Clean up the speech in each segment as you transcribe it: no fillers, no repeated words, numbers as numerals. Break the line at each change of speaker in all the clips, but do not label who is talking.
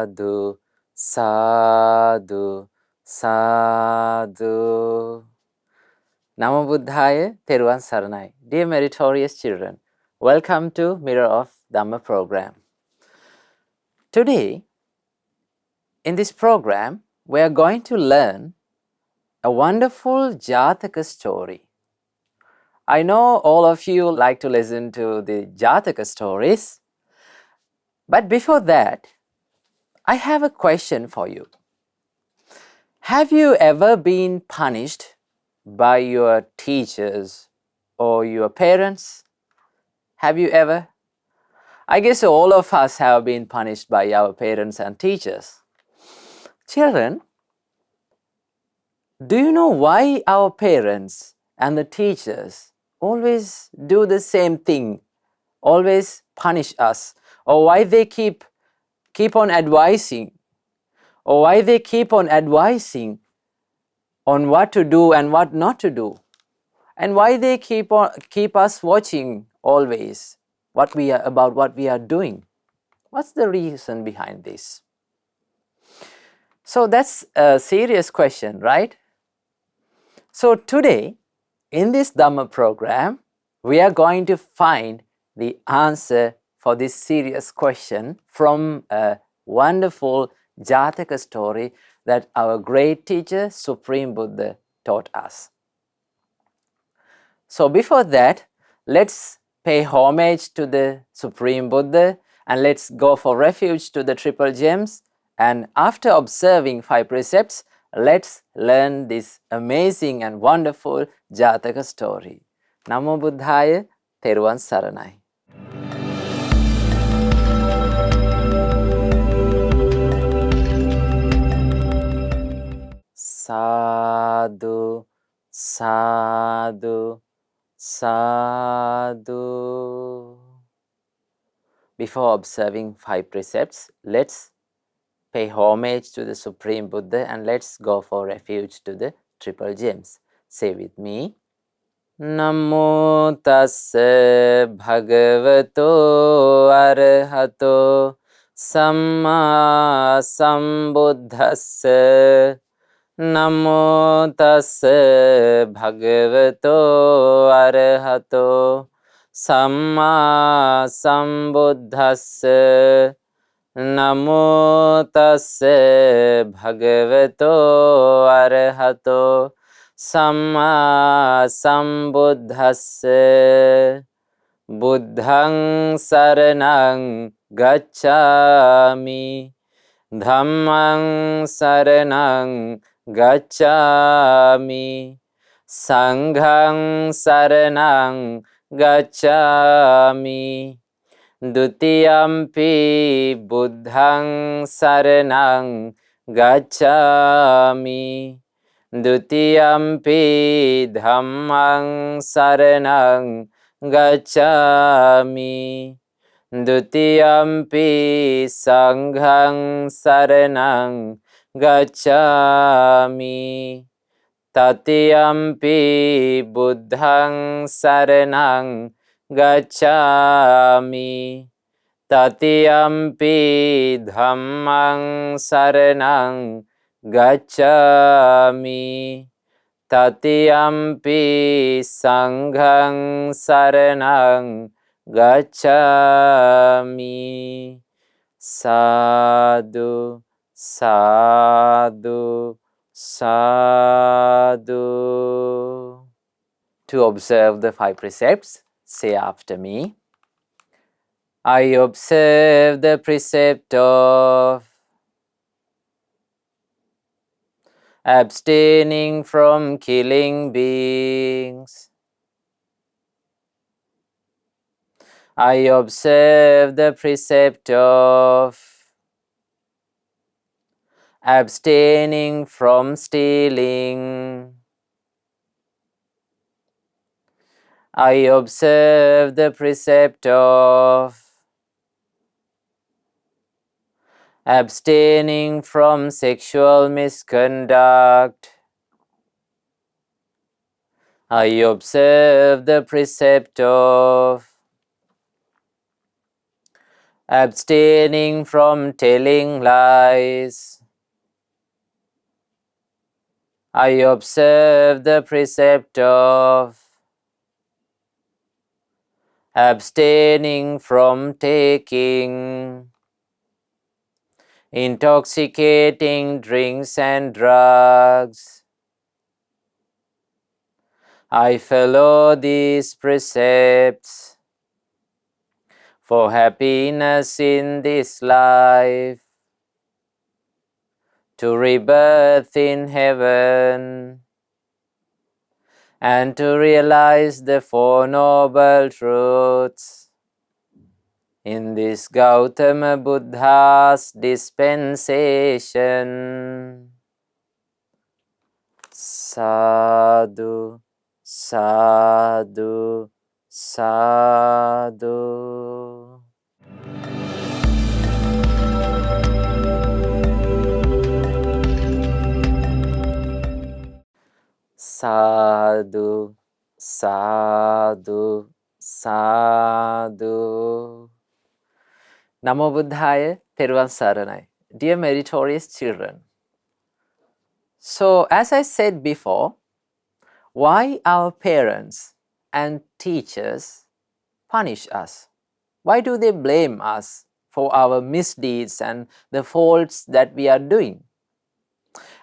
Sadhu, sadhu, sadhu. Namo Buddhaya, Theruvan Saranai. Dear meritorious children, welcome to Mirror of Dhamma program. Today, in this program, we are going to learn a wonderful Jataka story. I know all of you like to listen to the Jataka stories, but before that, I have a question for you. Have you ever been punished by your teachers or your parents? Have you ever? I guess all of us have been punished by our parents and teachers. Children, do you know why our parents and the teachers always do the same thing, always punish us, or why they keep on advising, or why they keep on advising on what to do and what not to do, and why they keep us watching always what we are doing? What's the reason behind this? So that's a serious question, right? So today, in this Dhamma program, we are going to find the answer for this serious question from a wonderful Jataka story that our great teacher, Supreme Buddha, taught us. So before that, let's pay homage to the Supreme Buddha and let's go for refuge to the Triple Gems. And after observing 5 precepts, let's learn this amazing and wonderful Jataka story. Namo Buddhaya, Theruvan Saranai. Sadhu, sadhu, sadhu. Before observing 5 precepts, let's pay homage to the Supreme Buddha and let's go for refuge to the Triple Gems. Say with me. Namo tassa bhagavato arahato samma sambuddhassa. Namo tassa bhagavato arahato samma sambuddhassa. Namo tassa bhagavato arahato samma sambuddhassa. Buddhang saranang gacchami. Dhammang saranang gacchami. Sanghang saranang gacchami. Dutiyampi buddhang saranang gacchami. Dutiyampi dhammang saranang gacchami. Dutiyampi sanghang saranang gacchami. Tatiyampi buddhang saranang gacchami. Tatiyampi dhammang saranang gacchami. Tatiyampi sanghang saranang gacchami. Sadhu, sadhu, sadhu. To observe the 5 precepts, say after me. I observe the precept of abstaining from killing beings. I observe the precept of abstaining from stealing. I observe the precept of abstaining from sexual misconduct. I observe the precept of abstaining from telling lies. I observe the precept of abstaining from taking intoxicating drinks and drugs. I follow these precepts for happiness in this life, to rebirth in heaven, and to realize the Four Noble Truths in this Gautama Buddha's dispensation. Sadhu, sadhu, sadhu. Sadhu, sadhu, sadhu. Namo Buddhaya, Peruvan Saranai. Dear meritorious children, so as I said before, why our parents and teachers punish us? Why do they blame us for our misdeeds and the faults that we are doing?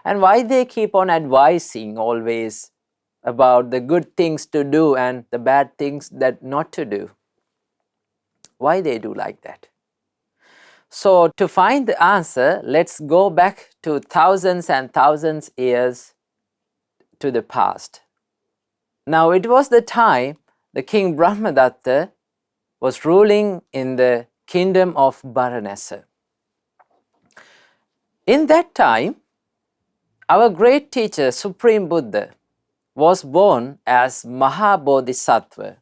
And why they keep on advising always about the good things to do and the bad things that not to do? Why they do like that? So to find the answer, let's go back to thousands and thousands years to the past. Now it was the time the king Brahmadatta was ruling in the kingdom of Varanasi. In that time, our great teacher, Supreme Buddha, was born as Mahabodhisattva,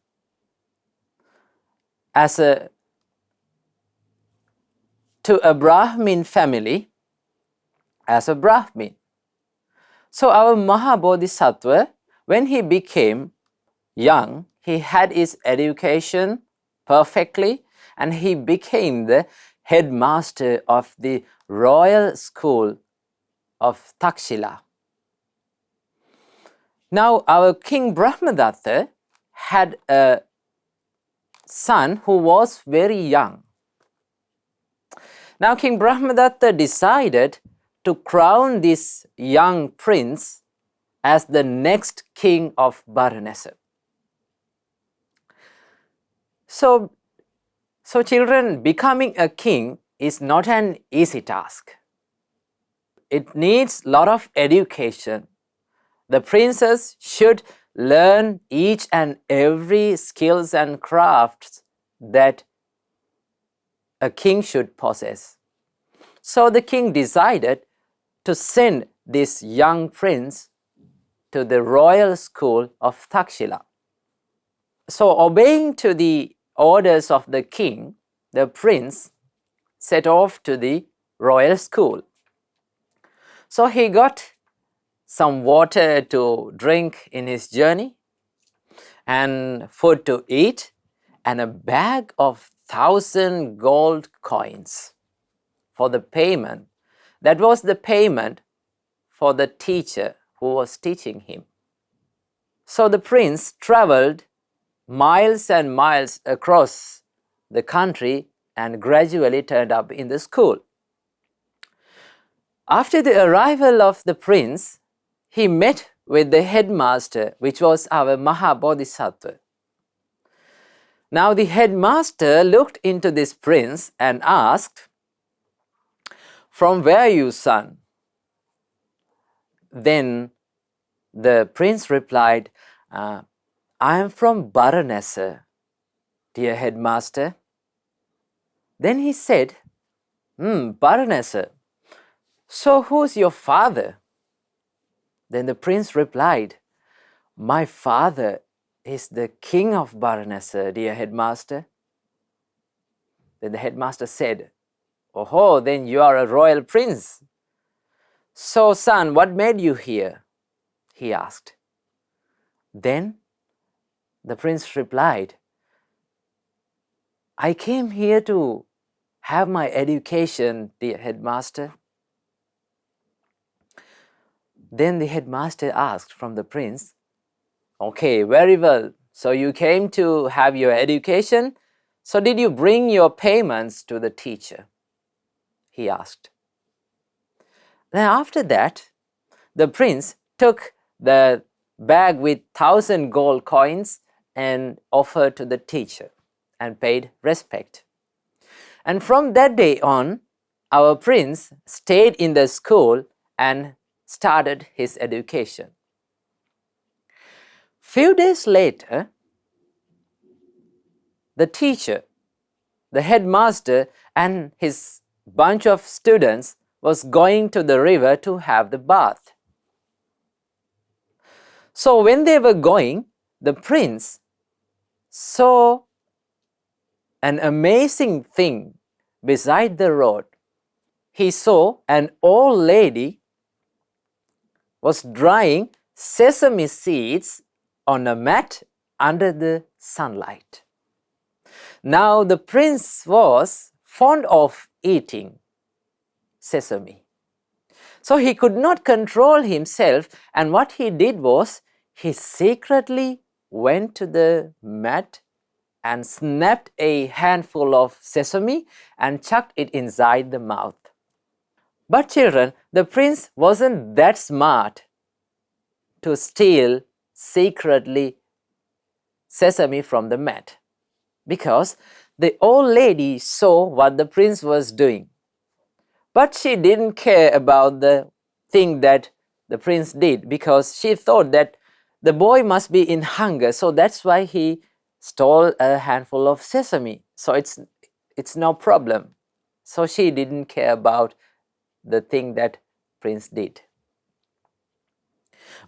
to a Brahmin family, as a Brahmin. So our Mahabodhisattva, when he became young, he had his education perfectly and he became the headmaster of the royal school of Takshila. Now our king Brahmadatta had a son who was very young. Now king Brahmadatta decided to crown this young prince as the next king of Varanasi. So children, becoming a king is not an easy task. It needs a lot of education. The princes should learn each and every skills and crafts that a king should possess. So the king decided to send this young prince to the royal school of Takshila. So obeying to the orders of the king, the prince set off to the royal school. So he got some water to drink in his journey and food to eat and a bag of 1,000 gold coins for the payment. That was the payment for the teacher who was teaching him. So the prince traveled miles and miles across the country and gradually turned up in the school. After the arrival of the prince, he met with the headmaster, which was our Mahabodhisattva. Now the headmaster looked into this prince and asked, "From where are you, son?" Then the prince replied, "I am from Varanasi, dear headmaster." Then he said, Varanasi, so who's your father?" Then the prince replied, "My father is the king of Varanasi, dear headmaster." Then the headmaster said, "Oh, then you are a royal prince. So son, what made you here?" he asked. Then the prince replied, "I came here to have my education, dear headmaster." Then the headmaster asked from the prince, "Okay, very well. So you came to have your education. So did you bring your payments to the teacher?" he asked. Then after that, the prince took the bag with 1,000 gold coins and offered to the teacher and paid respect. And from that day on, our prince stayed in the school and started his education. Few days later, the teacher, the headmaster, and his bunch of students was going to the river to have the bath. So when they were going, the prince saw an amazing thing beside the road. He saw an old lady was drying sesame seeds on a mat under the sunlight. Now the prince was fond of eating sesame. So he could not control himself, and what he did was he secretly went to the mat and snapped a handful of sesame and chucked it inside the mouth. But children, the prince wasn't that smart to steal secretly sesame from the mat, because the old lady saw what the prince was doing. But she didn't care about the thing that the prince did, because she thought that the boy must be in hunger, so that's why he stole a handful of sesame. So it's no problem. So she didn't care about the thing that prince did.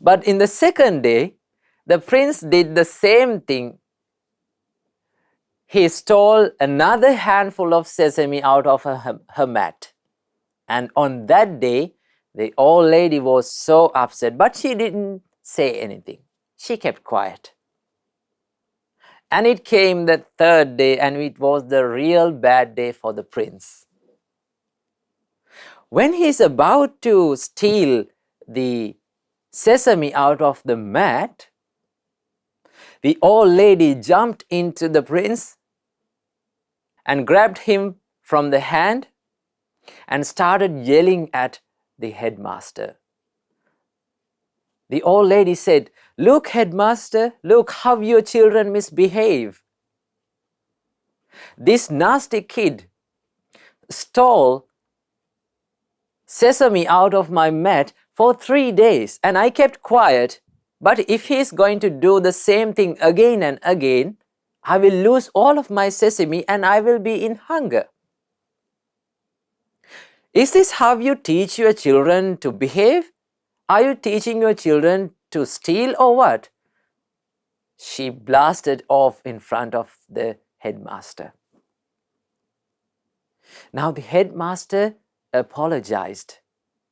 But in the second day, the prince did the same thing. He stole another handful of sesame out of her mat. And on that day, the old lady was so upset, but she didn't say anything. She kept quiet. And it came the third day, and it was the real bad day for the prince. When he's about to steal the sesame out of the mat, the old lady jumped into the prince and grabbed him from the hand and started yelling at the headmaster. The old lady said, "Look, headmaster, look how your children misbehave. This nasty kid stole sesame out of my mat for 3 days, and I kept quiet. But if he's going to do the same thing again and again, I will lose all of my sesame and I will be in hunger. Is this how you teach your children to behave? Are you teaching your children to steal or what?" She blasted off in front of the headmaster. Now the headmaster apologized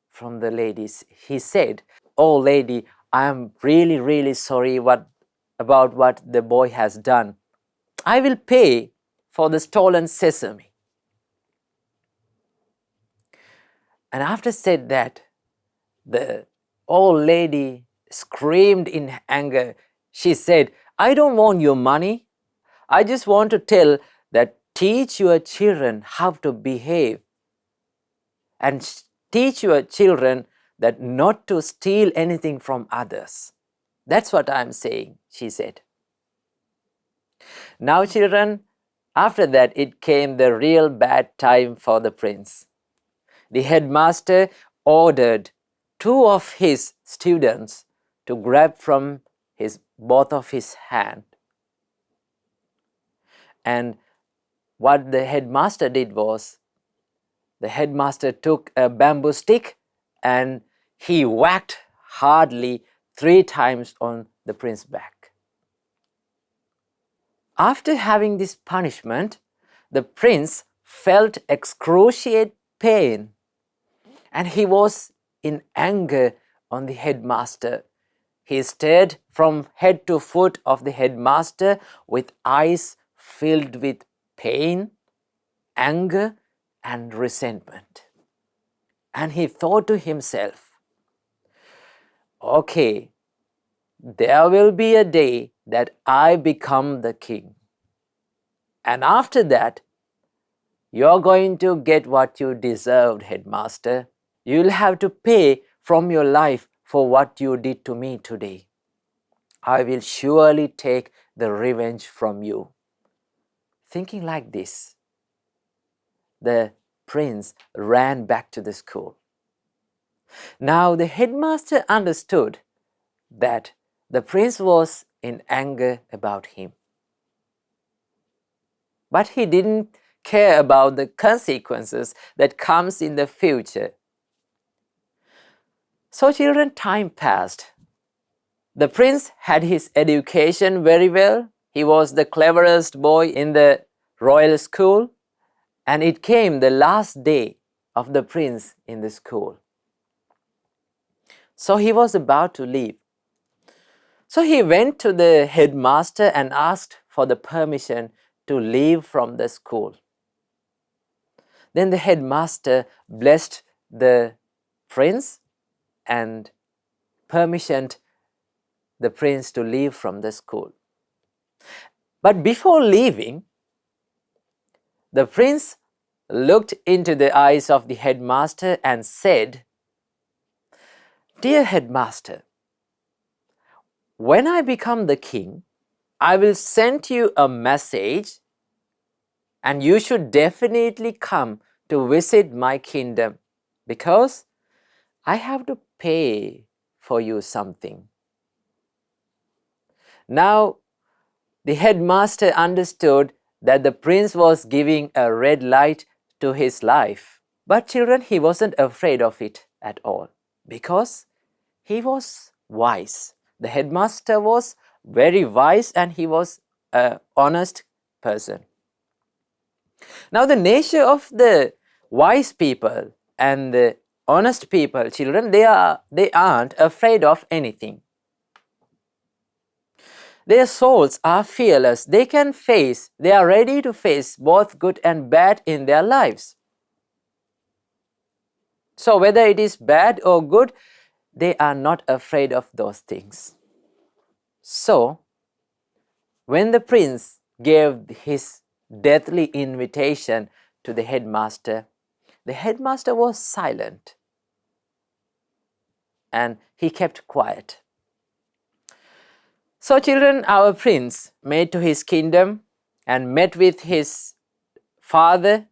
from the ladies. He said, "Oh lady, I am really sorry about what the boy has done. I will pay for the stolen sesame." And after said that, the old lady screamed in anger. She said, "I don't want your money. I just want to tell that teach your children how to behave, and teach your children that not to steal anything from others. That's what I'm saying," she said. Now children, after that it came the real bad time for the prince. The headmaster ordered 2 of his students to grab from both of his hands. And what the headmaster did was, the headmaster took a bamboo stick and he whacked hardly 3 times on the prince's back. After having this punishment, the prince felt excruciating pain, and he was in anger on the headmaster. He stared from head to foot of the headmaster with eyes filled with pain, anger, and resentment. And he thought to himself, okay, there will be a day that I become the king. And after that, you're going to get what you deserved, headmaster. You'll have to pay from your life for what you did to me today. I will surely take the revenge from you. Thinking like this, the prince ran back to the school. Now the headmaster understood that the prince was in anger about him. But he didn't care about the consequences that comes in the future. So children, time passed. The prince had his education very well. He was the cleverest boy in the royal school. And it came the last day of the prince in the school. So he was about to leave. So he went to the headmaster and asked for the permission to leave from the school. Then the headmaster blessed the prince and permissioned the prince to leave from the school. But before leaving, the prince looked into the eyes of the headmaster and said, "Dear headmaster, when I become the king, I will send you a message and you should definitely come to visit my kingdom because I have to pay for you something." Now, the headmaster understood that the prince was giving a red light to his life. But children, he wasn't afraid of it at all because he was wise. The headmaster was very wise and he was an honest person. Now, the nature of the wise people and the honest people, children, they aren't afraid of anything. Their souls are fearless. They are ready to face both good and bad in their lives. So whether it is bad or good, they are not afraid of those things. So, when the prince gave his deathly invitation to the headmaster was silent and he kept quiet. So children, our prince made to his kingdom and met with his father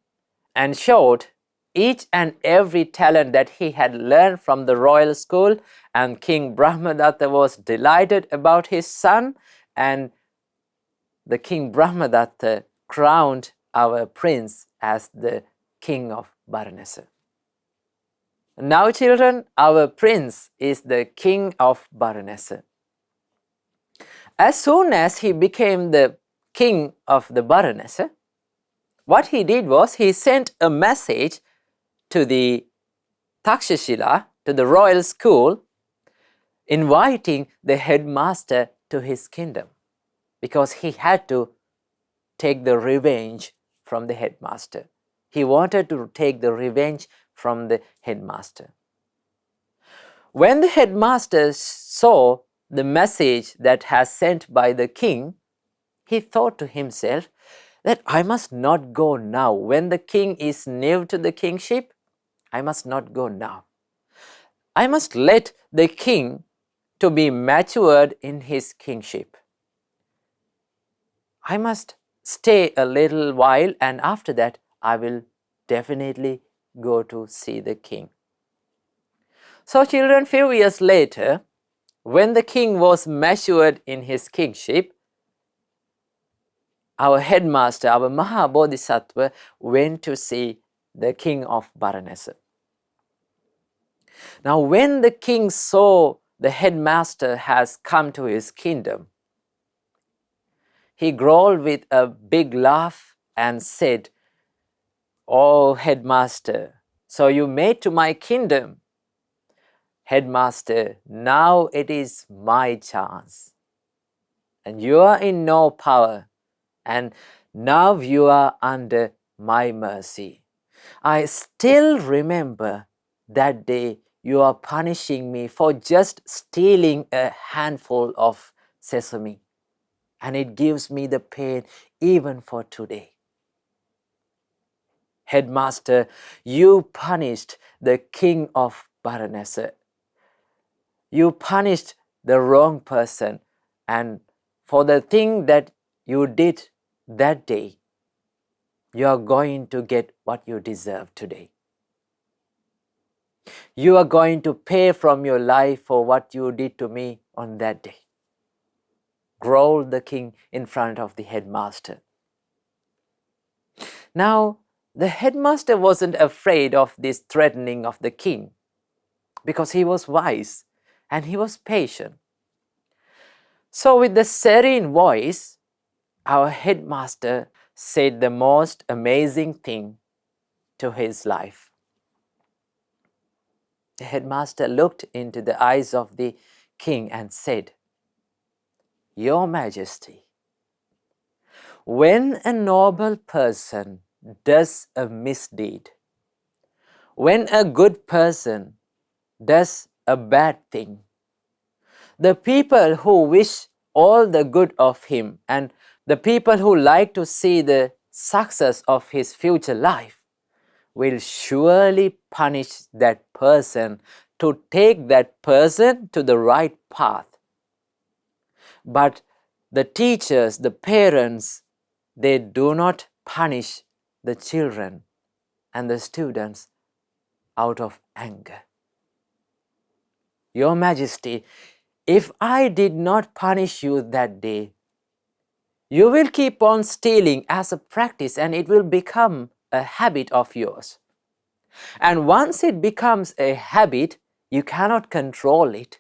and showed each and every talent that he had learned from the royal school, and King Brahmadatta was delighted about his son, and the King Brahmadatta crowned our prince as the king of Varanasi. Now children, our prince is the king of Varanasi. As soon as he became the king of the Varanasi, what he did was he sent a message to the Takshashila, to the royal school, inviting the headmaster to his kingdom because he had to take the revenge from the headmaster. He wanted to take the revenge from the headmaster. When the headmaster saw the message that has sent by the king, he thought to himself that I must not go now. When the king is new to the kingship, I must not go now. I must let the king to be matured in his kingship. I must stay a little while and after that I will definitely go to see the king. So children, few years later, when the king was matured in his kingship, our headmaster, our Mahabodhisattva, went to see the king of Varanasi. Now, when the king saw the headmaster has come to his kingdom, he growled with a big laugh and said, "Oh, headmaster, so you made to my kingdom. Headmaster, now it is my chance. And you are in no power, and now you are under my mercy. I still remember that day you are punishing me for just stealing a handful of sesame, and it gives me the pain even for today. Headmaster, you punished the king of Varanasi. You punished the wrong person, and for the thing that you did that day, you are going to get what you deserve today. You are going to pay from your life for what you did to me on that day. Growled the king in front of the headmaster. Now, the headmaster wasn't afraid of this threatening of the king because he was wise and he was patient. So, with the serene voice, our headmaster said the most amazing thing to his life. The headmaster looked into the eyes of the king and said, Your Majesty, when a noble person does a misdeed, when a good person does a bad thing, the people who wish all the good of him and the people who like to see the success of his future life will surely punish that person to take that person to the right path. But the teachers, the parents, they do not punish the children and the students out of anger. Your Majesty, if I did not punish you that day, you will keep on stealing as a practice and it will become a habit of yours. And once it becomes a habit, you cannot control it.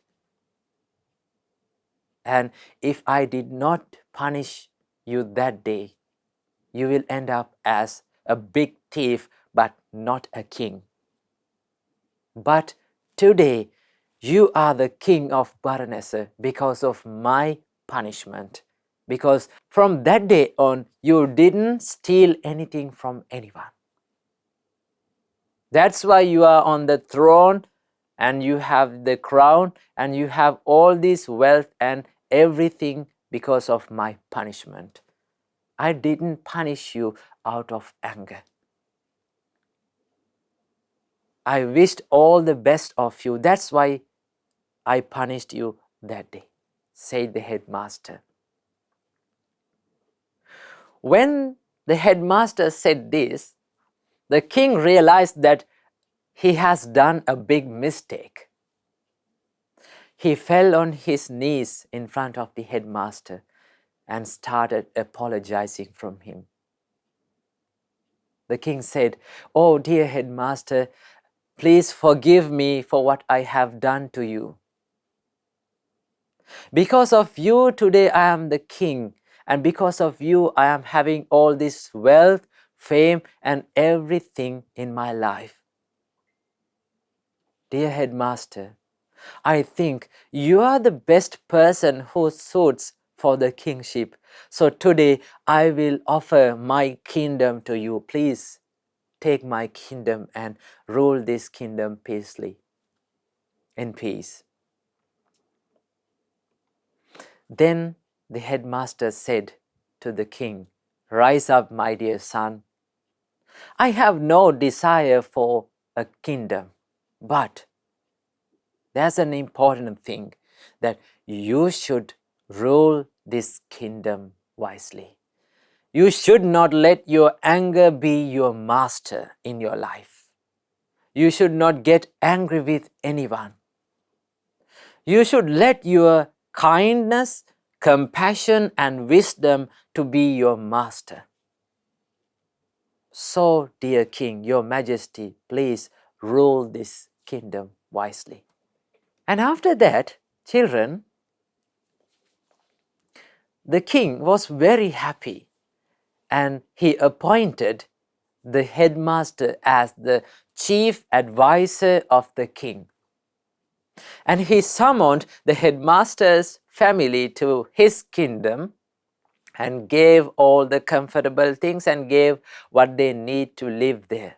And if I did not punish you that day, you will end up as a big thief but not a king. But today, you are the king of Varanasi because of my punishment. Because from that day on, you didn't steal anything from anyone. That's why you are on the throne and you have the crown and you have all this wealth and everything because of my punishment. I didn't punish you out of anger. I wished all the best of you. That's why I punished you that day, said the headmaster. When the headmaster said this, the king realized that he has done a big mistake. He fell on his knees in front of the headmaster and started apologizing from him. The king said, "Oh, dear headmaster, please forgive me for what I have done to you. Because of you, today I am the king, and because of you, I am having all this wealth, fame, and everything in my life. Dear headmaster, I think you are the best person who suits for the kingship. So today I will offer my kingdom to you. Please take my kingdom and rule this kingdom peacefully, in peace." Then the headmaster said to the king, "Rise up, my dear son. I have no desire for a kingdom, but there's an important thing, that you should rule this kingdom wisely. You should not let your anger be your master in your life. You should not get angry with anyone. You should let your kindness, compassion, and wisdom to be your master. So, dear King, Your Majesty, please rule this kingdom wisely." And after that, children, the king was very happy and he appointed the headmaster as the chief advisor of the king. And he summoned the headmaster's family to his kingdom and gave all the comfortable things and gave what they need to live there.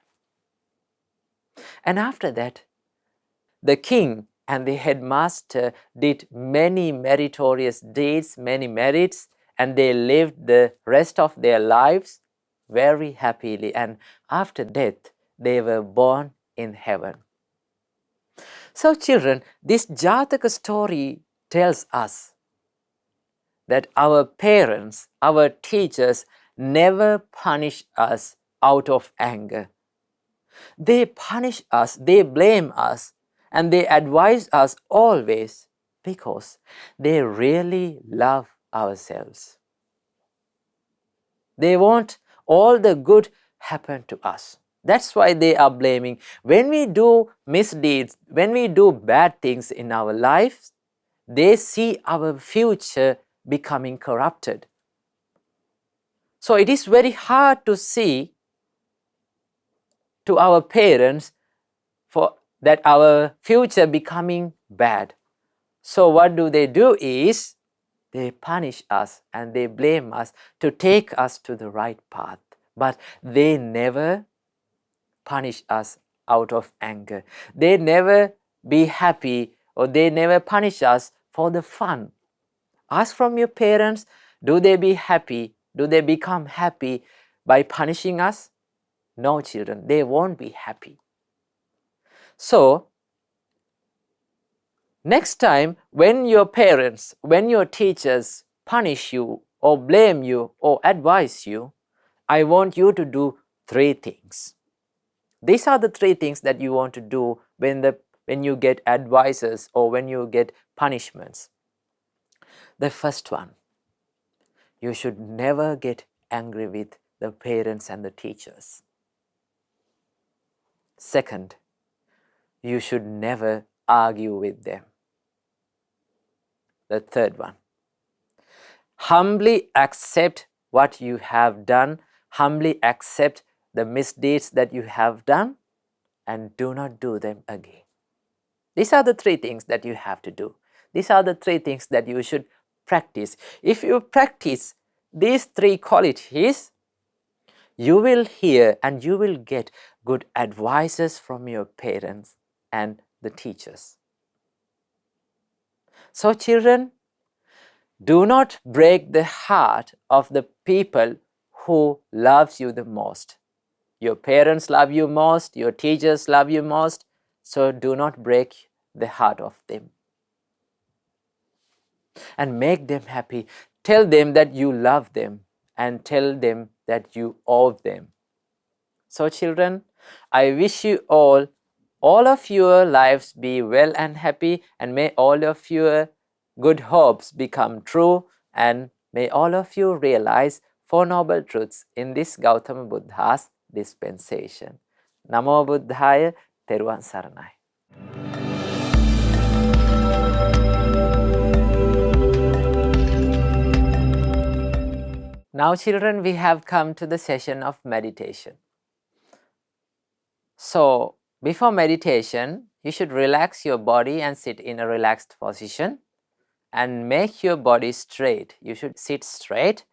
And after that, the king and the headmaster did many meritorious deeds, many merits, and they lived the rest of their lives very happily. And after death, they were born in heaven. So, children, this Jataka story tells us that our parents, our teachers never punish us out of anger. They punish us, they blame us, and they advise us always because they really love ourselves. They want all the good happen to us. That's why they are blaming. When we do misdeeds, when we do bad things in our lives, they see our future becoming corrupted. So it is very hard to see to our parents for that our future becoming bad. So what do? Is they punish us and they blame us to take us to the right path. But they never punish us out of anger. They never be happy, or they never punish us for the fun. Ask from your parents, do they be happy? Do they become happy by punishing us? No, children, they won't be happy. So, next time when your parents, when your teachers punish you or blame you or advise you, I want you to do 3 things. These are the 3 things that you want to do when you get advices or when you get punishments. The first one, you should never get angry with the parents and the teachers. Second, you should never argue with them. The third one, humbly accept what you have done, humbly accept the misdeeds that you have done, and do not do them again. These are the 3 things that you have to do. These are the 3 things that you should practice. If you practice these 3 qualities, you will hear and you will get good advices from your parents and the teachers. So, children, do not break the heart of the people who loves you the most. Your parents love you most, your teachers love you most, so do not break the heart of them. And make them happy. Tell them that you love them and tell them that you owe them. So, children, I wish you all of your lives be well and happy, and may all of your good hopes become true, and may all of you realize 4 noble truths in this Gautama Buddha's dispensation. Namo Buddhaya, Teruvan Saranai. Now, children, we have come to the session of meditation. So, before meditation, you should relax your body and sit in a relaxed position and make your body straight. You should sit straight.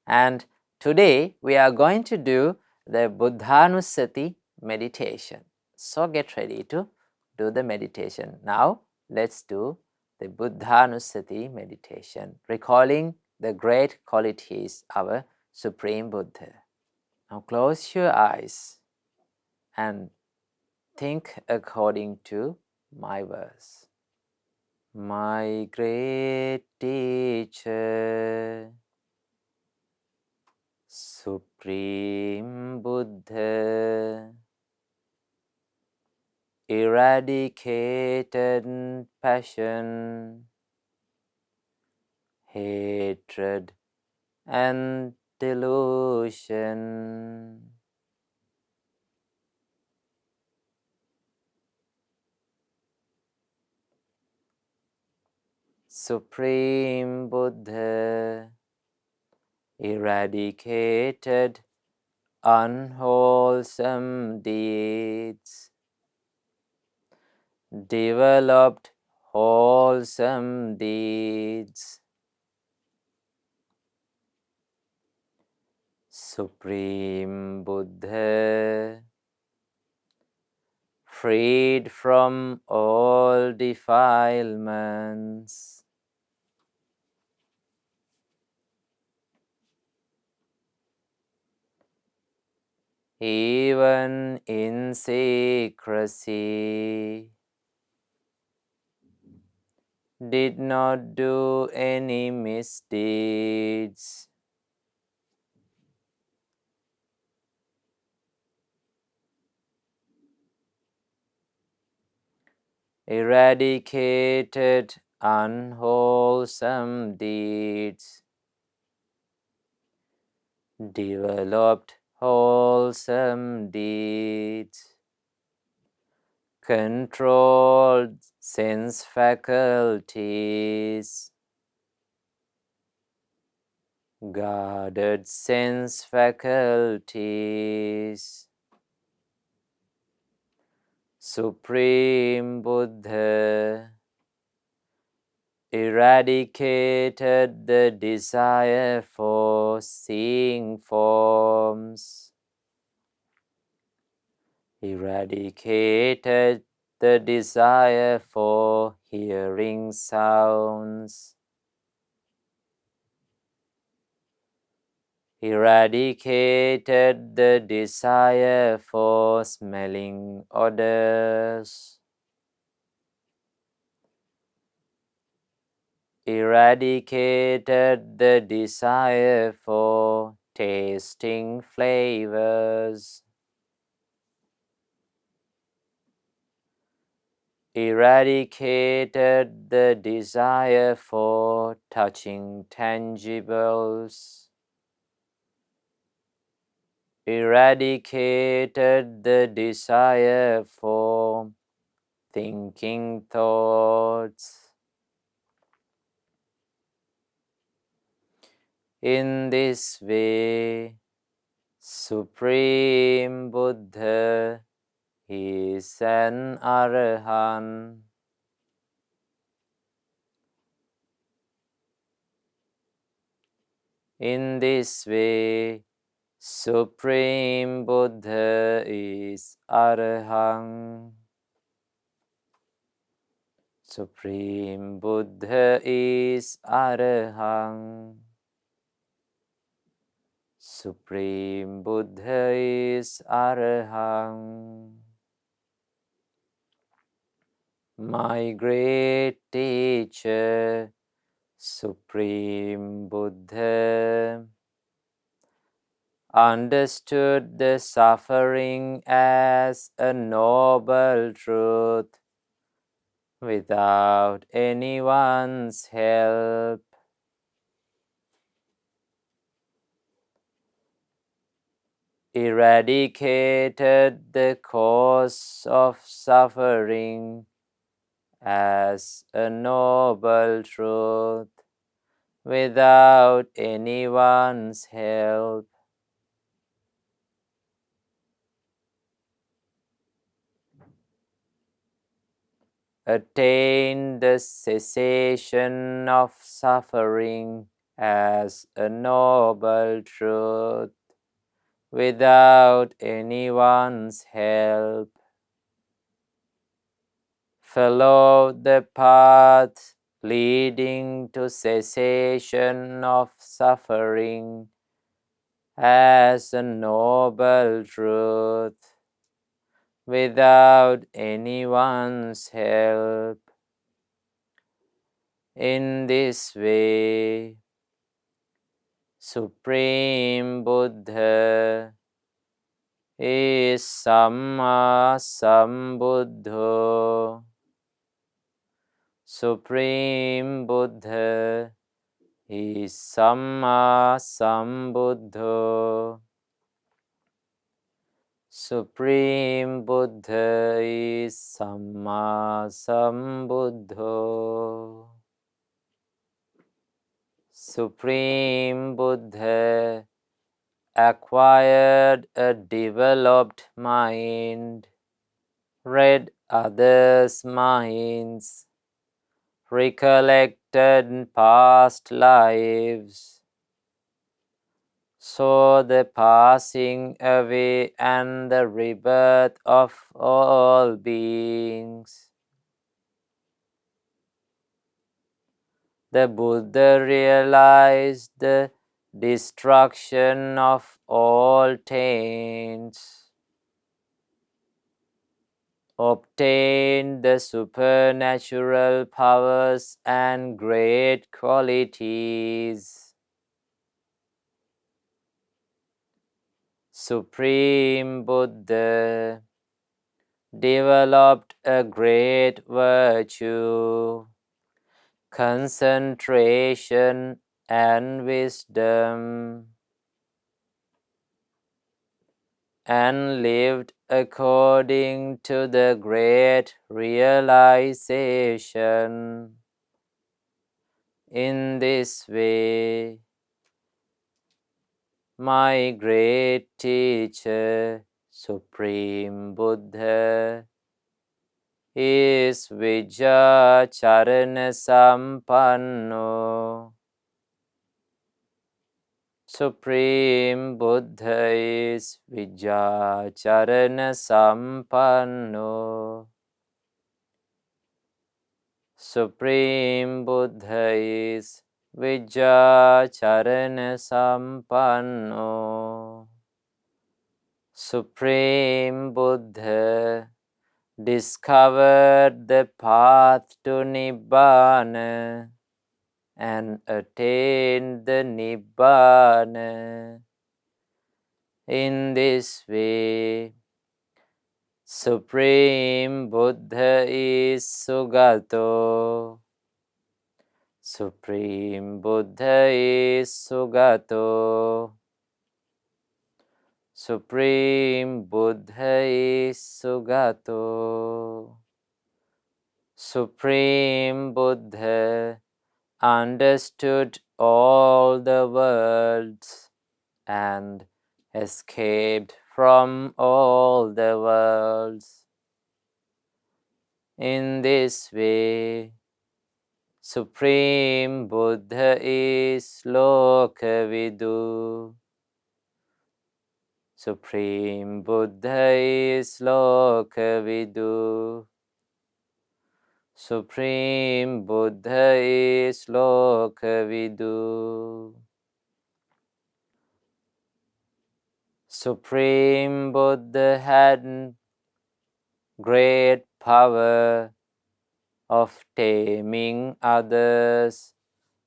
And today we are going to do the Buddhanusati meditation. So, get ready to do the meditation. Now, let's do the Buddhanusati meditation, recalling the great qualities of our Supreme Buddha. Now, close your eyes and think according to my verse. My great teacher, Supreme Buddha, eradicated passion, hatred, and delusion. Supreme Buddha, eradicated unwholesome deeds, developed wholesome deeds. Supreme Buddha, freed from all defilements. Even in secrecy, did not do any misdeeds. Eradicated unwholesome deeds. Developed wholesome deeds. Controlled sense faculties. Guarded sense faculties. Supreme Buddha eradicated the desire for seeing forms. Eradicated the desire for hearing sounds. Eradicated the desire for smelling odors. Eradicated the desire for tasting flavors. Eradicated the desire for touching tangibles. Eradicated the desire for thinking thoughts. In this way, Supreme Buddha is an Arahant. In this way, Supreme Buddha is Arahant. Supreme Buddha is Arahant. Supreme Buddha is Arahant. My great teacher, Supreme Buddha, understood the suffering as a noble truth without anyone's help. Eradicated the cause of suffering as a noble truth without anyone's help. Attained the cessation of suffering as a noble truth without anyone's help. Follow the path leading to cessation of suffering as a noble truth without anyone's help. In this way, Supreme Buddha is Samma Sambuddho. Supreme Buddha is Samma Sambuddho. Supreme Buddha is Samma Sambuddho. Supreme Buddha acquired a developed mind, read others' minds, recollected past lives, so the passing away and the rebirth of all beings. The Buddha realized the destruction of all taints, obtained the supernatural powers and great qualities. Supreme Buddha developed a great virtue, concentration and wisdom, and lived according to the great realization. In this way, my great teacher, Supreme Buddha, is Vijayacharana Sampanno. Supreme Buddha is Vijayacharana Sampanno. Supreme Buddha is Vijayacharana Sampanno. Supreme Buddha discovered the path to Nibbana and attained the Nibbana. In this way, Supreme Buddha is Sugato. Supreme Buddha is Sugato. Supreme Buddha is Sugato. Supreme Buddha understood all the worlds and escaped from all the worlds. In this way, Supreme Buddha is Lokavidu. Supreme Buddha is Lokavidu. Supreme Buddha is Lokavidu. Supreme Buddha had great power of taming others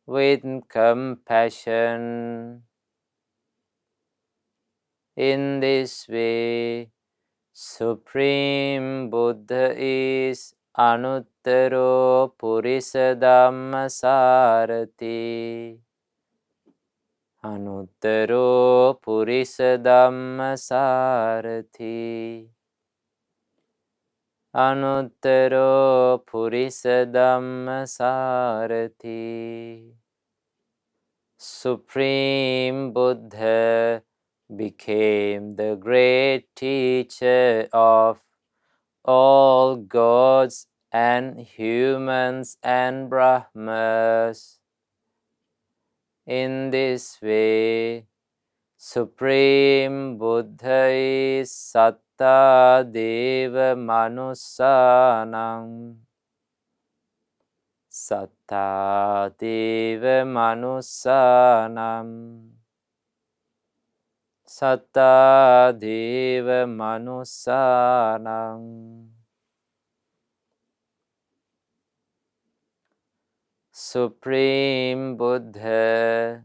with compassion. In this way, Supreme Buddha is Anuttaro Purisa Dhamma Sarati. Anuttaro Purisa Dhamma Sarati. Anuttaro Purisa Dhamma Sarati. Supreme Buddha became the great teacher of all gods and humans and Brahmas. In this way, Supreme Buddha is Satta Deva Manussanam. Satta Deva Manussanam. Satta Deva Manussanam. Supreme Buddha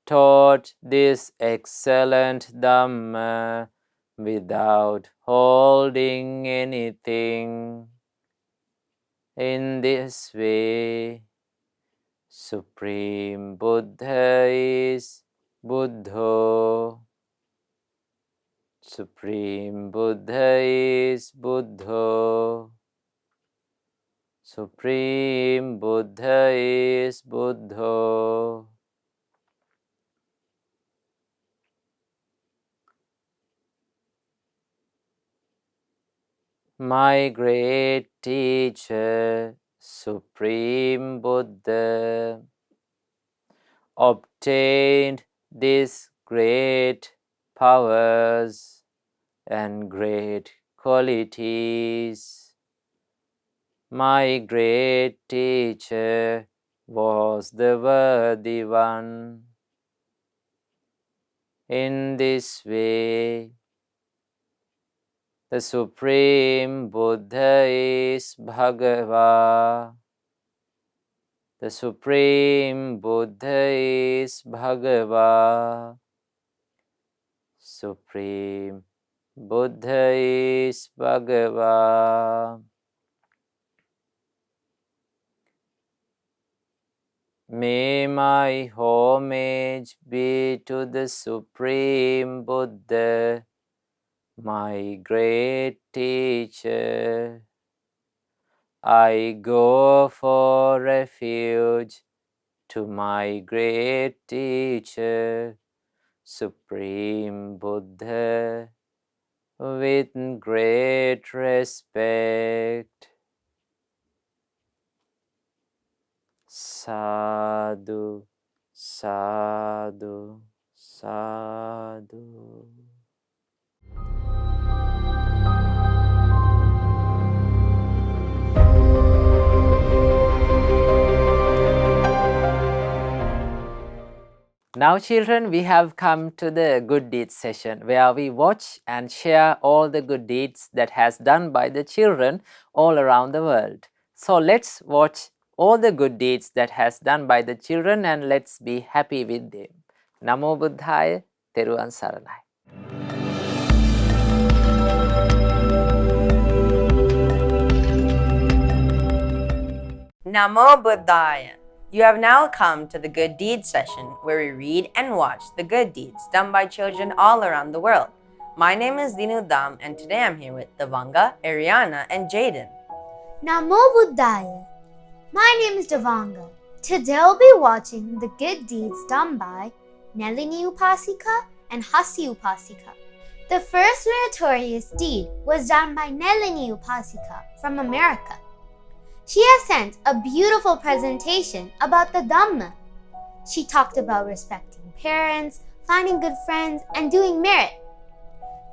taught this excellent Dhamma without holding anything. In this way, Supreme Buddha is Buddho. Supreme Buddha is Buddho. Supreme Buddha is Buddho. My great teacher, Supreme Buddha, obtained this great powers and great qualities. My great teacher was the worthy one. In this way, the Supreme Buddha is Bhagava. The Supreme Buddha is Bhagava. Supreme Buddha is Bhagava. May my homage be to the Supreme Buddha, my great teacher. I go for refuge to my great teacher, Supreme Buddha, with great respect. Sadhu, sadhu, sadhu. Now children, we have come to the good deeds session where we watch and share all the good deeds that has done by the children all around the world. So let's watch all the good deeds that has done by the children and let's be happy with them. Namo Buddhaya, Teruvan Saranai.
Namo Buddhaya. You have now come to the good deeds session where we read and watch the good deeds done by children all around the world. My name is Dinu Dham and today I'm here with Devanga, Ariana, and Jaden.
Namo Buddhaya. My name is Devanga. Today I'll be watching the good deeds done by Nalini Upasika and Hasi Upasika. The first meritorious deed was done by Nalini Upasika from America. She has sent a beautiful presentation about the Dhamma. She talked about respecting parents, finding good friends, and doing merit.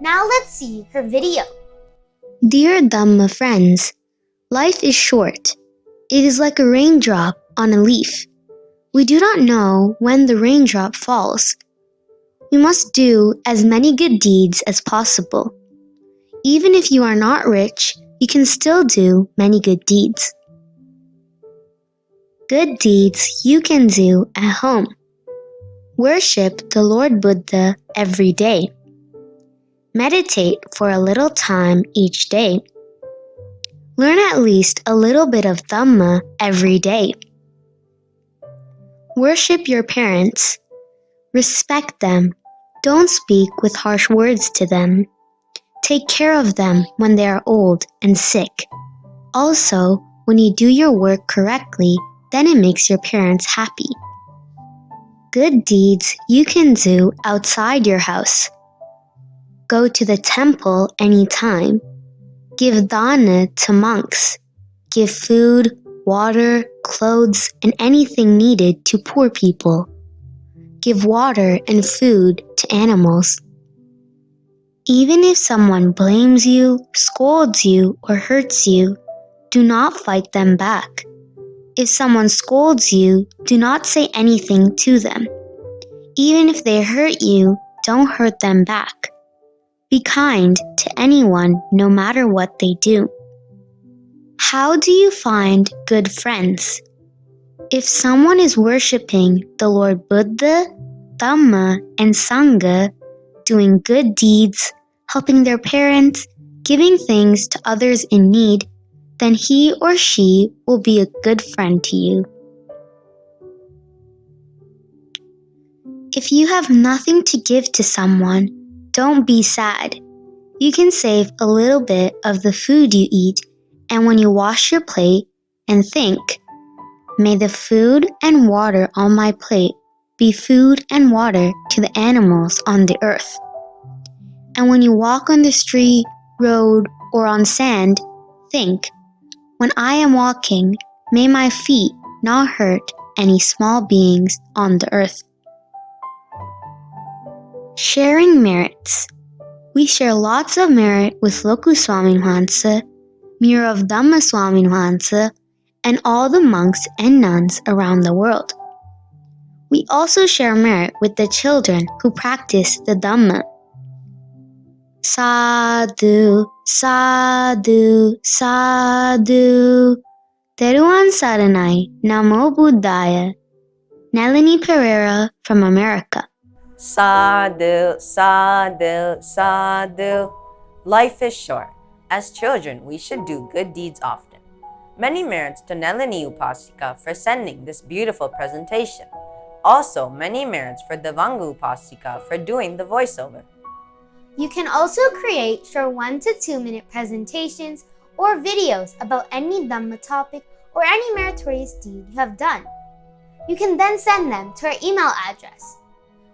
Now let's see her video.
Dear Dhamma friends, life is short. It is like a raindrop on a leaf. We do not know when the raindrop falls. We must do as many good deeds as possible. Even if you are not rich, you can still do many good deeds. Good deeds you can do at home. Worship the Lord Buddha every day. Meditate for a little time each day. Learn at least a little bit of Dhamma every day. Worship your parents. Respect them. Don't speak with harsh words to them. Take care of them when they are old and sick. Also, when you do your work correctly, then it makes your parents happy. Good deeds you can do outside your house. Go to the temple anytime. Give dana to monks. Give food, water, clothes, and anything needed to poor people. Give water and food to animals. Even if someone blames you, scolds you, or hurts you, do not fight them back. If someone scolds you, do not say anything to them. Even if they hurt you, don't hurt them back. Be kind to anyone no matter what they do. How do you find good friends? If someone is worshipping the Lord Buddha, Dhamma, and Sangha, doing good deeds, helping their parents, giving things to others in need, then he or she will be a good friend to you. If you have nothing to give to someone, don't be sad. You can save a little bit of the food you eat, and when you wash your plate, and think, may the food and water on my plate be food and water to the animals on the earth. And when you walk on the street, road, or on sand, think, when I am walking, may my feet not hurt any small beings on the earth. Sharing merits. We share lots of merit with Loku Swaminwahansa, Mirror of Dhamma Swaminwahansa, and all the monks and nuns around the world. We also share merit with the children who practice the Dhamma. Sadhu, sadhu, sadhu. Teruan Saranai, Namo Buddhaya. Nalini Pereira from America.
Sadhu, sadhu, sadhu. Life is short. As children, we should do good deeds often. Many merits to Nalini Upasika for sending this beautiful presentation. Also, many merits for Dhamma Upasika for doing the voiceover.
You can also create short 1 to 2 minute presentations or videos about any Dhamma topic or any meritorious deed you have done. You can then send them to our email address.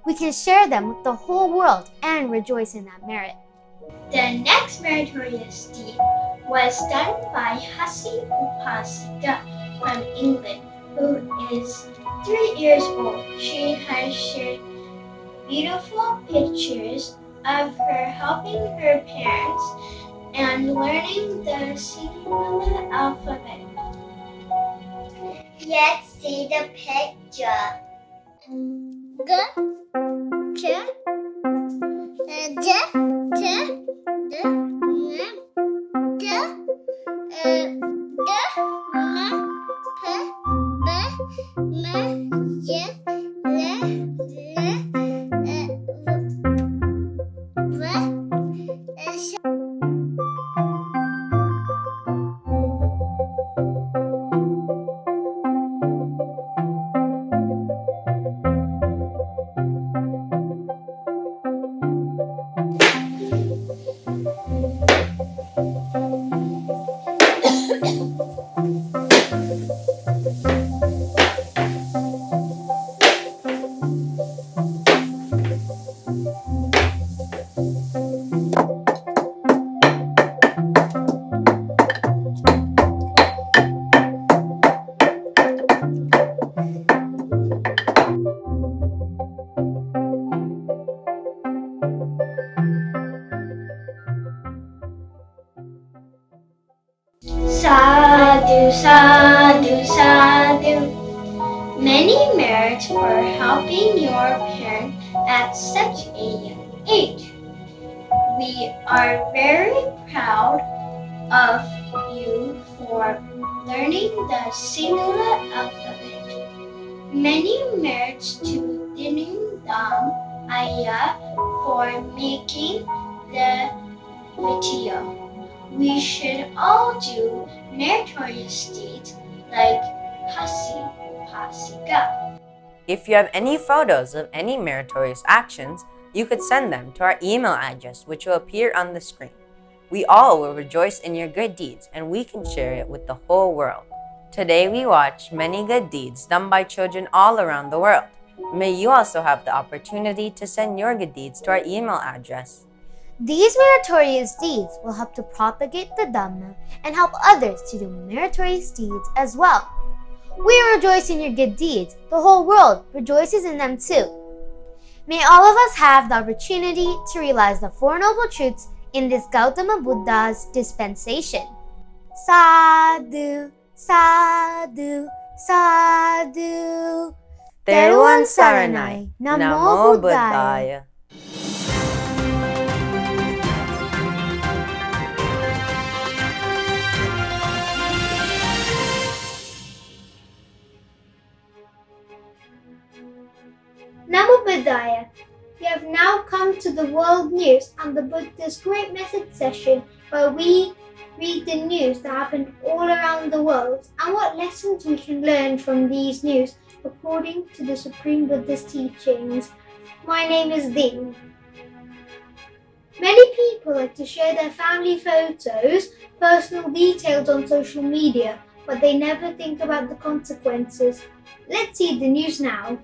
We can share them with the whole world and rejoice in that merit.
The next meritorious deed was done by Hasi Upasika from England, who is 3 years old. She has shared beautiful pictures of her helping her parents and learning the singular alphabet.
Let's see the picture. G, ch, j, t, d, n, d, m, p, b, m, j, l, v, sh.
Sadhu, sadhu, sadhu. Many merits for helping your parent at such a young age. We are very proud of you for learning the singular alphabet. Many merits to Dinu Dham Ayya for making the video. We should all do meritorious deeds like Hasi Upasika.
If you have any photos of any meritorious actions, you could send them to our email address, which will appear on the screen. We all will rejoice in your good deeds, and we can share it with the whole world. Today we watched many good deeds done by children all around the world. May you also have the opportunity to send your good deeds to our email address.
These meritorious deeds will help to propagate the Dhamma and help others to do meritorious deeds as well. We rejoice in your good deeds. The whole world rejoices in them too. May all of us have the opportunity to realize the Four Noble Truths in this Gautama Buddha's dispensation. Sadhu, sadhu, sadhu.
Teruan Saranai, Namo Buddhaya.
Namo Buddhaya. We have now come to the world news and the Buddha's great message session where we read the news that happened all around the world and what lessons we can learn from these news according to the Supreme Buddha's teachings. My name is Ding. Many people like to share their family photos, personal details on social media, but they never think about the consequences. Let's see the news now.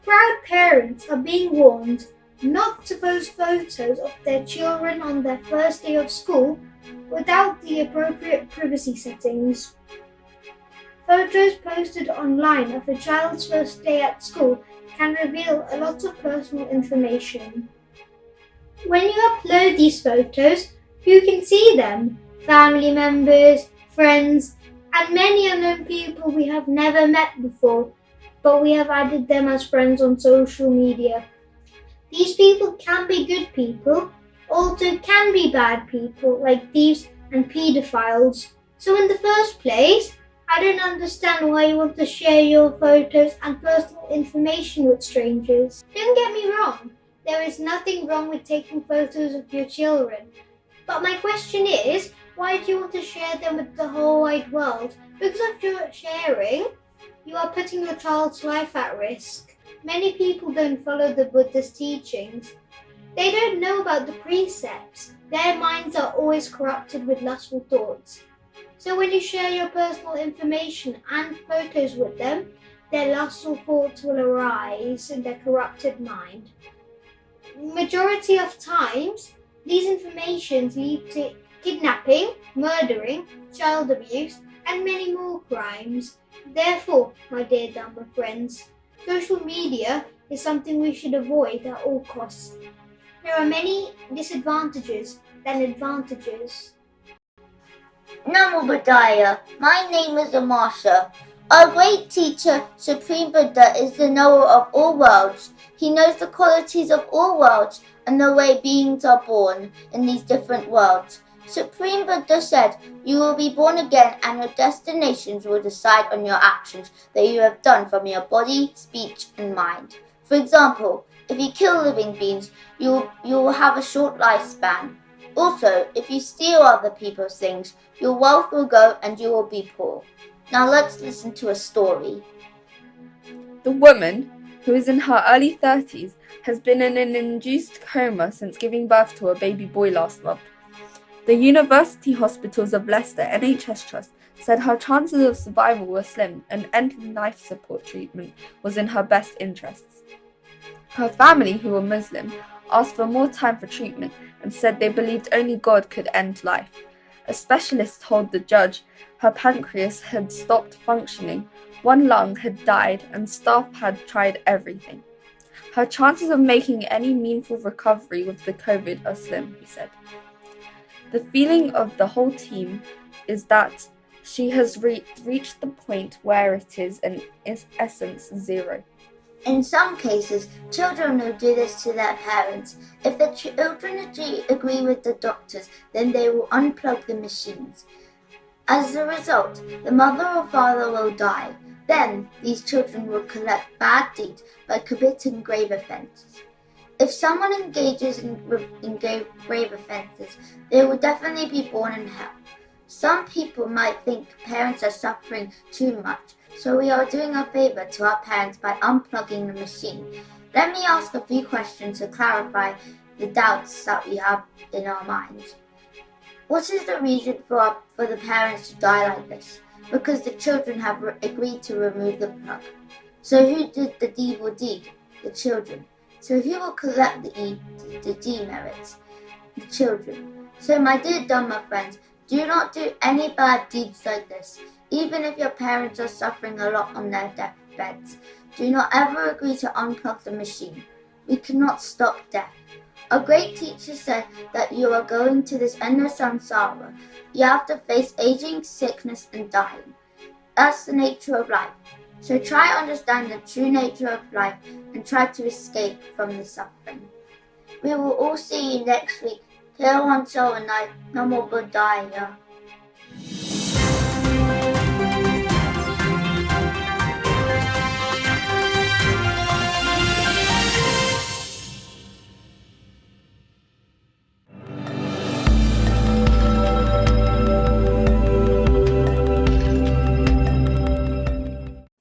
Proud parents are being warned not to post photos of their children on their first day of school without the appropriate privacy settings. Photos posted online of a child's first day at school can reveal a lot of personal information. When you upload these photos, who can see them? Family members, friends, and many unknown people we have never met before, but we have added them as friends on social media. These people can be good people, also can be bad people like thieves and paedophiles. So in the first place, I don't understand why you want to share your photos and personal information with strangers. Don't get me wrong, there is nothing wrong with taking photos of your children. But my question is, why do you want to share them with the whole wide world? Because of your sharing, you are putting your child's life at risk. Many people don't follow the Buddha's teachings. They don't know about the precepts. Their minds are always corrupted with lustful thoughts. So when you share your personal information and photos with them, their lustful thoughts will arise in their corrupted mind. Majority of times, these informations lead to kidnapping, murdering, child abuse, and many more crimes. Therefore, my dear Dhamma friends, social media is something we should avoid at all costs. There are many disadvantages than advantages.
Namo Buddhaya. My name is Amasha. Our great teacher, Supreme Buddha, is the knower of all worlds. He knows the qualities of all worlds and the way beings are born in these different worlds. Supreme Buddha said, "You will be born again and your destinations will decide on your actions that you have done from your body, speech, and mind." For example, if you kill living beings, you will have a short lifespan. Also, if you steal other people's things, your wealth will go and you will be poor. Now let's listen to a story.
The woman, who is in her early 30s, has been in an induced coma since giving birth to a baby boy last month. The University Hospitals of Leicester NHS Trust said her chances of survival were slim and ending life support treatment was in her best interests. Her family, who were Muslim, asked for more time for treatment and said they believed only God could end life. A specialist told the judge her pancreas had stopped functioning, one lung had died, and staff had tried everything. Her chances of making any meaningful recovery with the COVID are slim, he said. The feeling of the whole team is that she has reached the point where it is in essence zero.
In some cases, children will do this to their parents. If the children agree with the doctors, then they will unplug the machines. As a result, the mother or father will die. Then, these children will collect bad deeds by committing grave offences. If someone engages in grave offences, they will definitely be born in hell. Some people might think parents are suffering too much, so we are doing a favour to our parents by unplugging the machine. Let me ask a few questions to clarify the doubts that we have in our minds. What is the reason for the parents to die like this? Because the children have agreed to remove the plug. So who did the evil deed? The children. So who will collect the demerits? The children. So my dear Dhamma friends, do not do any bad deeds like this. Even if your parents are suffering a lot on their deathbeds, do not ever agree to unplug the machine. We cannot stop death. A great teacher said that you are going to this endless samsara. You have to face aging, sickness, and dying. That's the nature of life. So try to understand the true nature of life and try to escape from the suffering. We will all see you next week. Here on Soul and I, Namo Buddhaya.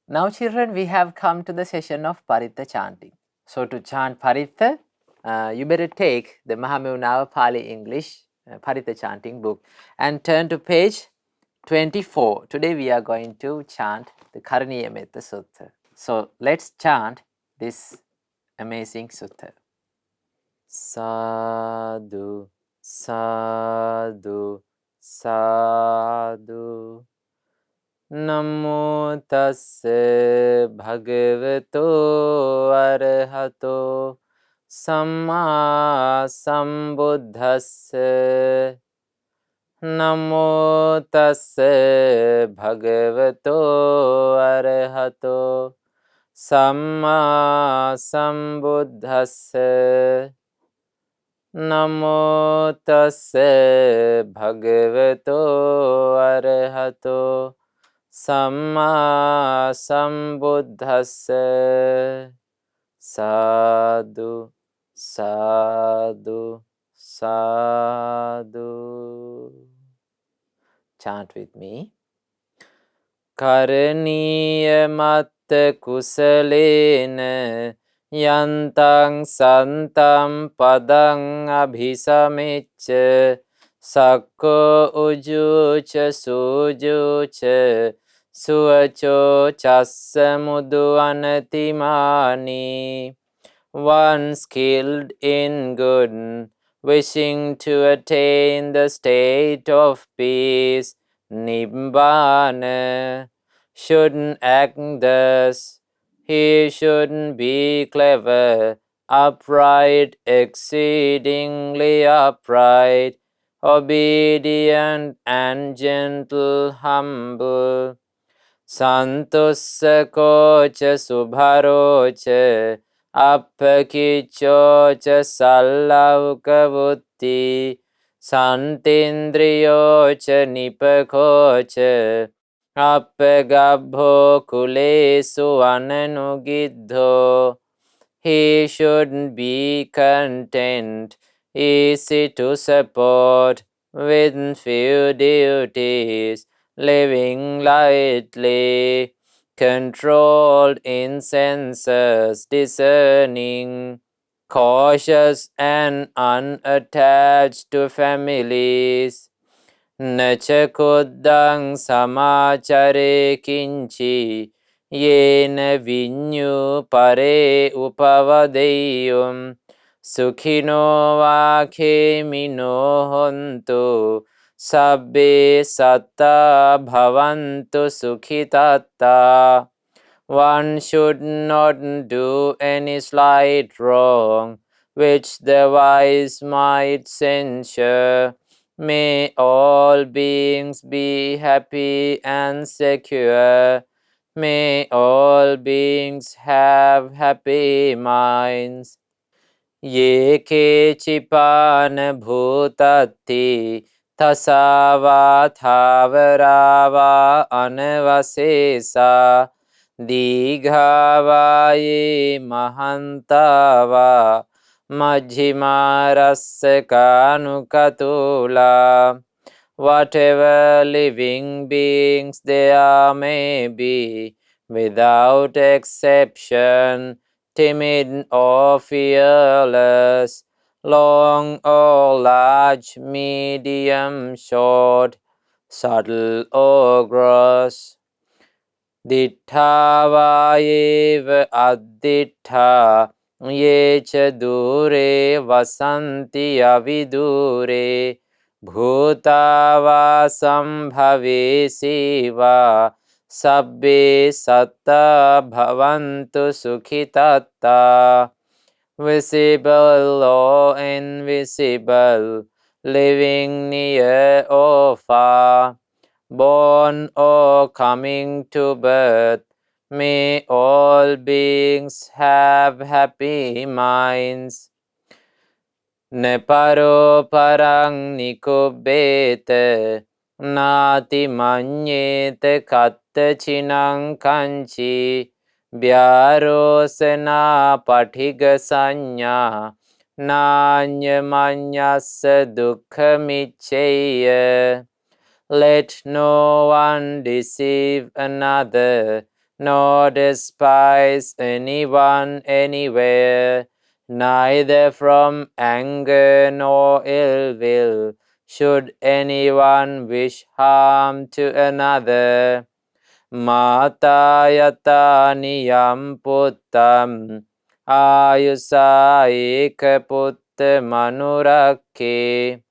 Now children, we have come to the session of Paritta chanting. So to chant Paritta, you better take the Mahamevunava Pali English Paritta chanting book and turn to page 24. Today we are going to chant the Karaniya Metta Sutta. So let's chant this amazing sutta. Sadhu, sadhu, sadhu. Namo tassa bhagavato arahato Samma Sambuddhassa. Namo tassa bhagavato arahato Samma Sambuddhassa. Namo tassa bhagavato arahato Samma Sambuddhassa. Sadhu, sadhu, sadhu. Chant with me. Karaniya matta kusalena yantang santam padang abhisamicca sakko ujuca sujuca suaco chassa mudu anatimani. One skilled in good, wishing to attain the state of peace, Nibbana, shouldn't act thus. He shouldn't be clever, upright, exceedingly upright, obedient and gentle, humble. Santussako cha subharo cha appakicho cha sallavkavutti santindriyo cha nipakho cha appagabho kulesu ananugiddho. He should be content, easy to support, with few duties, living lightly, controlled in senses, discerning, cautious and unattached to families. Nacha kuddang samachare kinchi yena vinyu pare upavadeyum sukhino vakhemino hontu sabbe satta bhavantu sukhitatta. One should not do any slight wrong which the wise might censure. May all beings be happy and secure. May all beings have happy minds. Ye kechipana bhutati tasava thavarava anavasesa digha ye mahantava majhimarasya kanukatula. Whatever living beings there may be, without exception, timid or fearless, long or large, medium, short, subtle or gross, dittha va eva addittha ye cha dure vasanti avidure bhuta va sambhavesi va sabbe satta bhavantu sukhitatta. Visible or invisible, living near or far, born or coming to birth, may all beings have happy minds. Neparo parang nikubbete nati manyete katta chinang kanchi vyarosena pathiga sanya nanya manyasa dukkhamichaya. Let no one deceive another, nor despise anyone anywhere, neither from anger nor ill will should anyone wish harm to another. Mata yata niyam puttam ayusa eka putta manurakke.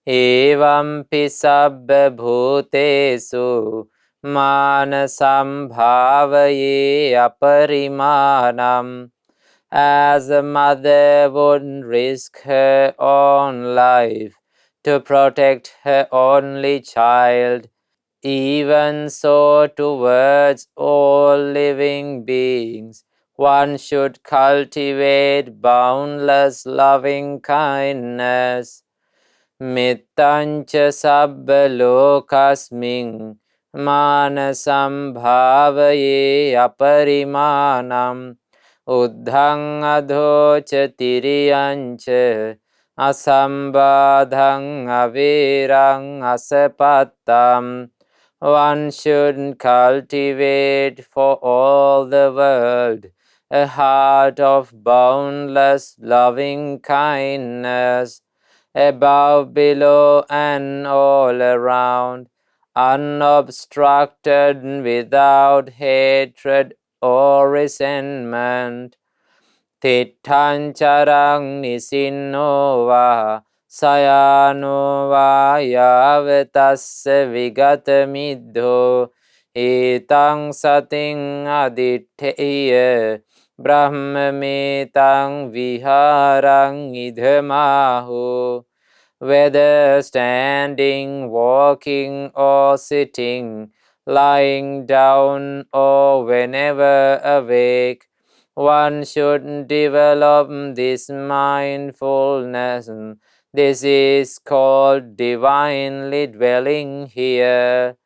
Evam pisabba bhutesu manasam bhavaye aparimanam as a mother would risk her own life to protect her only child, even so towards all living beings, one should cultivate boundless loving kindness. Mittancha sabba lokasming manasam bhavaye aparimanam uddhang adhocha tiriyancha asambadhang avirang asapattam. One should cultivate for all the world a heart of boundless loving kindness, above, below, and all around, unobstructed, without hatred or resentment. Titthang charang nisinno va sayano va yavatassa vigata middho etang sating adittheya brahmametang viharang idhamaho. Whether standing, walking, or sitting, lying down, or whenever awake, one should develop this mindfulness. This is called divinely dwelling here.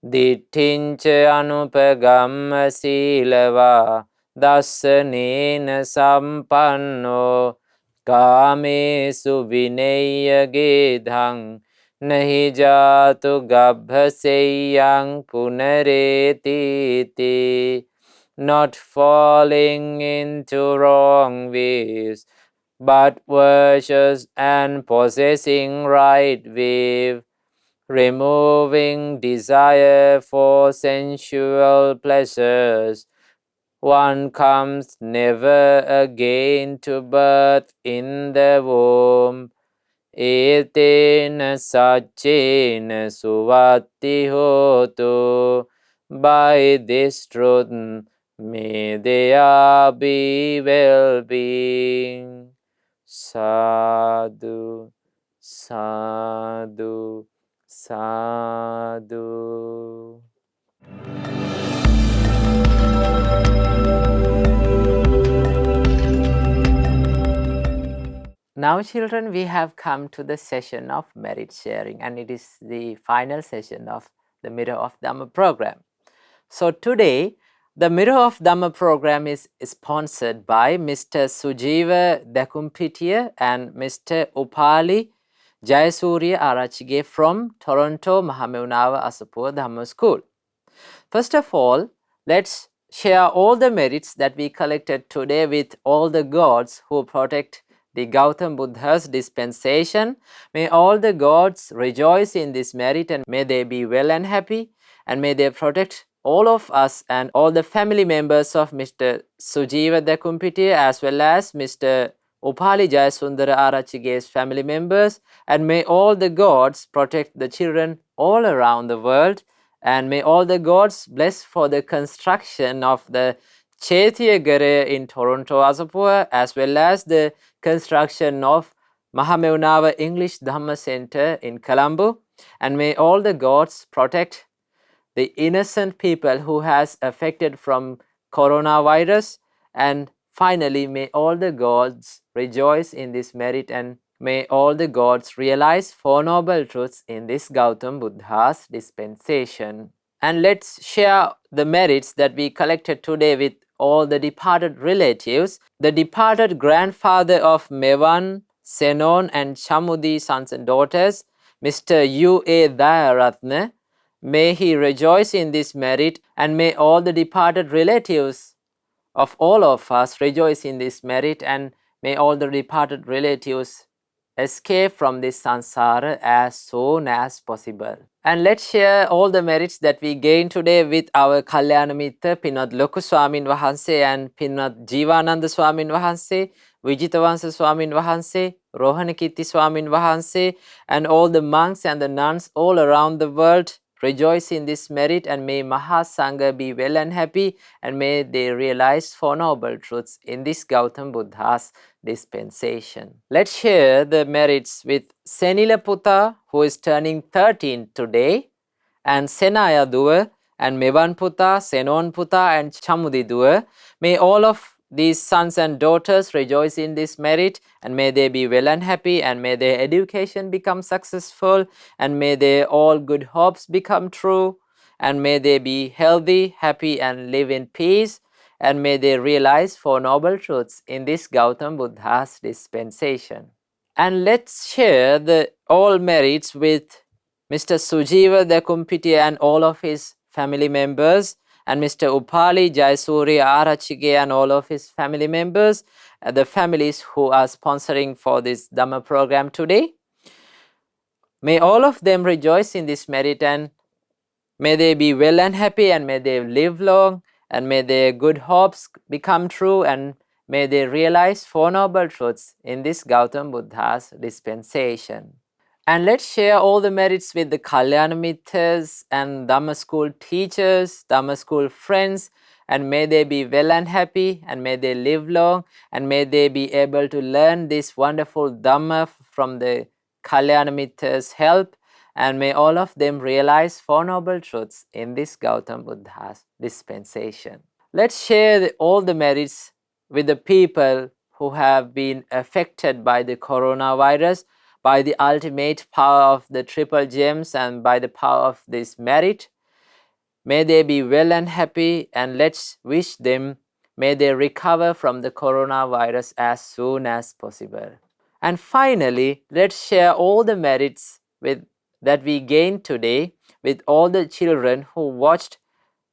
Dittincha anupagamma silava dassanena sampanno kamesu vinaya gedhang nahi jatu gabhaseyang punareti. Not falling into wrong ways, but virtuous and possessing right way, removing desire for sensual pleasures, one comes never again to birth in the womb. Etena sachena suvati hotu. By this truth may there be well-being. Sadhu, sadhu, sadhu. Now children, we have come to the session of merit sharing, and it is the final session of the Mirror of Dhamma program. So today, the Mirror of Dhamma program is sponsored by Mr. Sujiva Dakumpitiya and Mr. Upali Jayasuriya Arachige from Toronto Mahameunawa Asapur Dhamma School. First of all, let's share all the merits that we collected today with all the gods who protect the Gautam Buddha's dispensation. May all the gods rejoice in this merit, and may they be well and happy, and may they protect all of us and all the family members of Mr. Sujiva Dakumpitiya as well as Mr. Upali Jayasundara Arachige's family members, and may all the gods protect the children all around the world, and may all the gods bless for the construction of the Chaitya in Toronto Asapur as well as the construction of Mahameunawa English Dhamma Center in Colombo, and may all the gods protect the innocent people who has affected from coronavirus, and finally may all the gods rejoice in this merit, and may all the gods realize Four Noble Truths in this Gautam Buddha's dispensation. And let's share the merits that we collected today with all the departed relatives. The departed grandfather of Mevan, Senon and Chamudi sons and daughters, Mr. U.A. Dayaratna, may he rejoice in this merit, and may all the departed relatives of all of us rejoice in this merit, and may all the departed relatives escape from this samsara as soon as possible. And let's share all the merits that we gained today with our Kalyana Mitra, Pinwath Loku Swaminwahansa and Pinwath Jivananda Swaminwahansa, Vijitavansa Swaminwahansa, Rohanakirti Swaminwahansa, and all the monks and the nuns all around the world. rejoice in this merit, and may Mahasangha be well and happy, and may they realize Four Noble Truths in this Gautam Buddha's dispensation. Let's share the merits with Senila Putta, who is turning 13 today, and Senaya Duwa, and Mevan Putta, Senon Putta, and Chamudi Duwa. May all of these sons and daughters rejoice in this merit, and may they be well and happy, and may their education become successful, and may their all good hopes become true, and may they be healthy, happy, and live in peace, and may they realize Four Noble Truths in this Gautam Buddha's dispensation. And let's share the all merits with Mr. Sujiva Dekumpiti and all of his family members, and Mr. Upali Jayasuri Arachige and all of his family members, the families who are sponsoring for this Dhamma program today. May all of them rejoice in this merit, and may they be well and happy, and may they live long, and may their good hopes become true, and may they realize Four Noble Truths in this Gautam Buddha's dispensation. And let's share all the merits with the Kalyana Mitras and Dhamma school teachers, Dhamma school friends, and may they be well and happy, and may they live long, and may they be able to learn this wonderful Dhamma from the Kalyana Mitras' help, and may all of them realize Four Noble Truths in this Gautam Buddha's dispensation. Let's share all the merits with the people who have been affected by the coronavirus, by the ultimate power of the triple gems and by the power of this merit. May they be well and happy, and let's wish them, may they recover from the coronavirus as soon as possible. And finally, let's share all the merits that we gained today with all the children who watched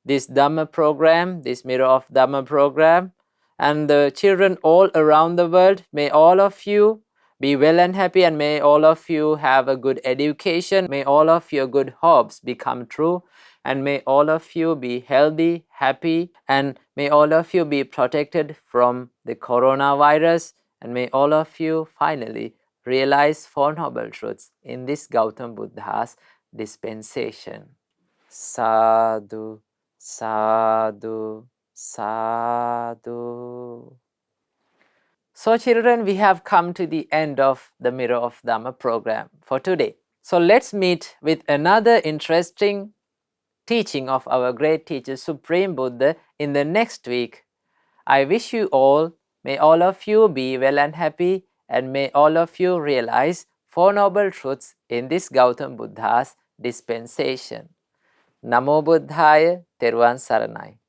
this Dhamma program, this Mirror of Dhamma program, and the children all around the world. May all of you be well and happy, and may all of you have a good education. May all of your good hopes become true, and may all of you be healthy, happy, and may all of you be protected from the coronavirus, and may all of you finally realize Four Noble Truths in this Gautam Buddha's dispensation. Sadhu, sadhu, sadhu. So children, we have come to the end of the Mirror of Dhamma program for today. So let's meet with another interesting teaching of our great teacher Supreme Buddha in the next week. I wish you all, may all of you be well and happy, and may all of you realize Four Noble Truths in this Gautam Buddha's dispensation. Namo Buddhaya, Teruvan Saranai.